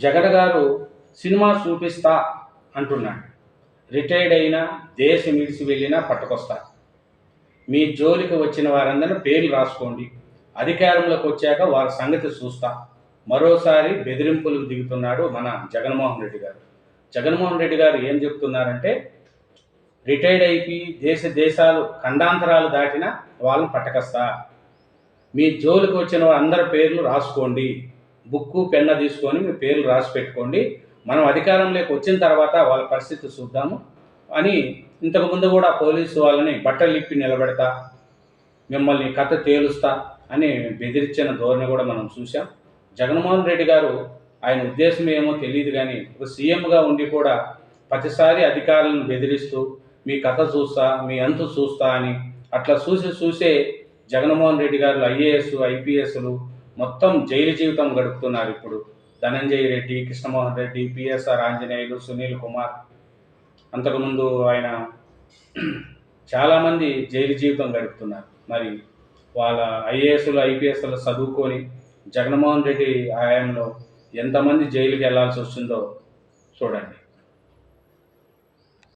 జగన్ గారు సినిమా చూపిస్తా అంటున్నాడు. రిటైర్డ్ అయినా దేశం విడిచి వెళ్ళినా పట్టుకొస్తా. మీ జోలికి వచ్చిన వారందరినీ పేర్లు రాసుకోండి. అధికారంలోకి వచ్చాక వారి సంగతి చూస్తా. మరోసారి బెదిరింపులకు దిగుతున్నాడు మన జగన్మోహన్ రెడ్డి గారు. జగన్మోహన్ రెడ్డి గారు ఏం చెప్తున్నారంటే, రిటైర్డ్ అయిపోయి దేశాలు ఖండాంతరాలు దాటినా వాళ్ళని పట్టకస్తా. మీ జోలికి వచ్చిన అందరి పేర్లు రాసుకోండి. బుక్కు పెన్న తీసుకొని మీ పేర్లు రాసి పెట్టుకోండి. మనం అధికారంలోకి వచ్చిన తర్వాత వాళ్ళ పరిస్థితి చూద్దాము అని ఇంతకుముందు కూడా పోలీసు వాళ్ళని బట్టలు ఇప్పి నిలబెడతా, మిమ్మల్ని కథ తేలుస్తా అని బెదిరించిన ధోరణి కూడా మనం చూసాం. జగన్మోహన్ రెడ్డి గారు ఆయన ఉద్దేశం ఏమో తెలియదు కానీ ఒక సీఎంగా ఉండి కూడా ప్రతిసారి అధికారులను బెదిరిస్తూ మీ కథ చూస్తా, మీ అంతు చూస్తా అని అట్లా చూసే జగన్మోహన్ రెడ్డి గారు ఐఏఎస్ ఐపీఎస్లు మొత్తం జైలు జీవితం గడుపుతున్నారు. ఇప్పుడు ధనంజయ రెడ్డి, కృష్ణమోహన్ రెడ్డి, పిఎస్ఆర్ ఆంజనేయులు, సునీల్ కుమార్, అంతకుముందు ఆయన చాలామంది జైలు జీవితం గడుపుతున్నారు. మరి వాళ్ళ ఐఏఎస్లు ఐపీఎస్లు చదువుకొని జగన్మోహన్ రెడ్డి హయాంలో ఎంతమంది జైలుకి వెళ్లాల్సి వచ్చిందో చూడండి.